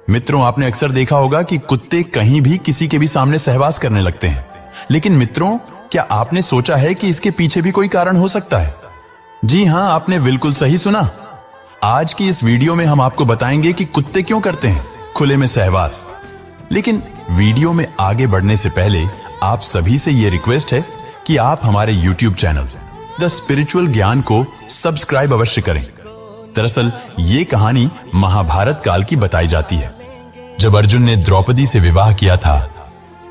मित्रों, आपने अक्सर देखा होगा कि कुत्ते कहीं भी किसी के भी सामने सहवास करने लगते हैं। लेकिन मित्रों, क्या आपने सोचा है कि इसके पीछे भी कोई कारण हो सकता है? जी हां, आपने बिल्कुल सही सुना। आज की इस वीडियो में हम आपको बताएंगे कि कुत्ते क्यों करते हैं खुले में सहवास। लेकिन वीडियो में आगे बढ़ने से पहले आप सभी से यह रिक्वेस्ट है कि आप हमारे YouTube चैनल द स्पिरिचुअल ज्ञान को सब्सक्राइब अवश्य करें। दरअसल ये कहानी महाभारत काल की बताई जाती है। जब अर्जुन ने द्रौपदी से विवाह किया था,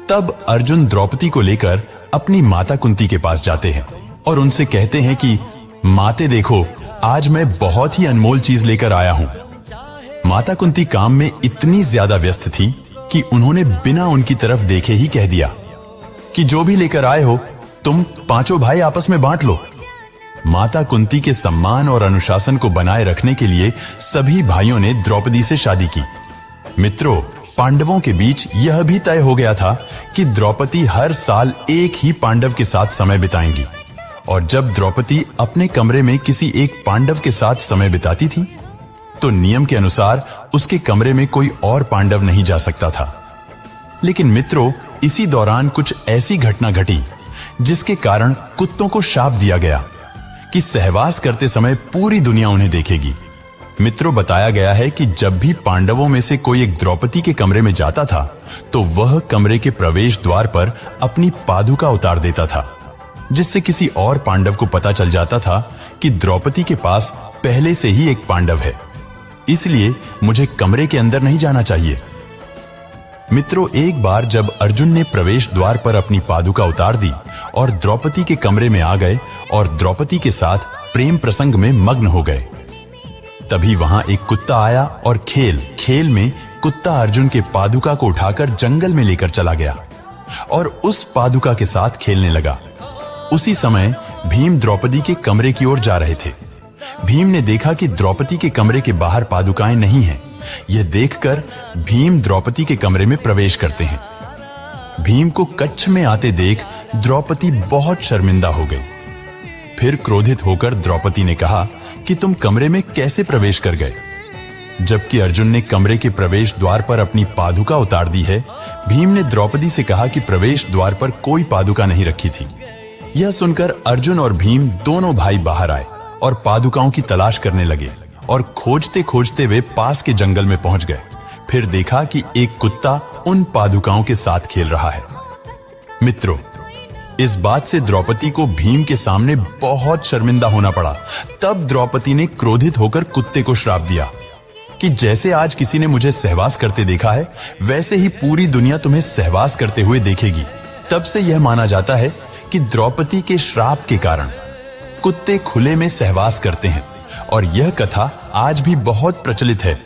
तब अर्जुन द्रौपदी को लेकर अपनी माता कुंती के पास जाते हैं और उनसे कहते हैं कि माते देखो, आज मैं बहुत ही अनमोल चीज लेकर आया हूं। माता कुंती काम में इतनी ज्यादा व्यस्त थी कि उन्होंने बिना उनकी तरफ देखे ही कह दिया कि जो भी लेकर आए हो तुम पांचों भाई आपस में बांट लो। माता कुंती के सम्मान और अनुशासन को बनाए रखने के लिए सभी भाइयों ने द्रौपदी से शादी की। मित्रों, पांडवों के बीच यह भी तय हो गया था कि द्रौपदी हर साल एक ही पांडव के साथ समय बिताएंगी, और जब द्रौपदी अपने कमरे में किसी एक पांडव के साथ समय बिताती थी, तो नियम के अनुसार उसके कमरे में कोई और पांडव नहीं जा सकता था। लेकिन मित्रों, इसी दौरान कुछ ऐसी घटना घटी जिसके कारण कुत्तों को शाप दिया गया कि सहवास करते समय पूरी दुनिया उन्हें देखेगी। मित्रों, बताया गया है कि जब भी पांडवों में से कोई एक द्रौपदी के कमरे में जाता था, तो वह कमरे के प्रवेश द्वार पर अपनी पादुका उतार देता था, जिससे किसी और पांडव को पता चल जाता था कि द्रौपदी के पास पहले से ही एक पांडव है, इसलिए मुझे कमरे के अंदर नहीं जाना चाहिए। मित्रों, एक बार जब अर्जुन ने प्रवेश द्वार पर अपनी पादुका उतार दी और द्रौपदी के कमरे में आ गए और द्रौपदी के साथ प्रेम प्रसंग में मग्न हो गए, तभी वहां एक कुत्ता आया और खेल में कुत्ता अर्जुन के पादुका को उठाकर जंगल में लेकर चला गया और उस पादुका के साथ खेलने लगा। उसी समय भीम द्रौपदी के कमरे की ओर जा रहे थे। भीम ने देखा कि द्रौपदी के कमरे के बाहर पादुकाएं नहीं हैं। यह देखकर भीम द्रौपदी के कमरे में प्रवेश करते हैं। भीम को कच्छ में आते देख द्रौपदी बहुत शर्मिंदा हो गई। फिर क्रोधित होकर द्रौपदी ने कहा कि तुम कमरे में कैसे प्रवेश कर गए? जबकि अर्जुन ने कमरे के प्रवेश द्वार पर अपनी पादुका उतार दी है, भीम ने द्रौपदी से कहा कि प्रवेश द्वार पर कोई पादुका नहीं रखी थी। यह सुनकर अर्जुन और भीम दोनों भाई बाहर आए और पादुकाओं की तलाश करने लगे और खोजते खोजते वे पास के जंगल में पहुंच गए। फिर देखा कि एक कुत्ता उन पादुकाओं के साथ खेल रहा है। मित्रों, इस बात से द्रौपदी को भीम के सामने बहुत शर्मिंदा होना पड़ा। तब द्रौपदी ने क्रोधित होकर कुत्ते को श्राप दिया कि जैसे आज किसी ने मुझे सहवास करते देखा है, वैसे ही पूरी दुनिया तुम्हें सहवास करते हुए देखेगी। तब से यह माना जाता है कि द्रौपदी के श्राप के कारण कुत्ते खुले में सहवास करते हैं, और यह कथा आज भी बहुत प्रचलित है।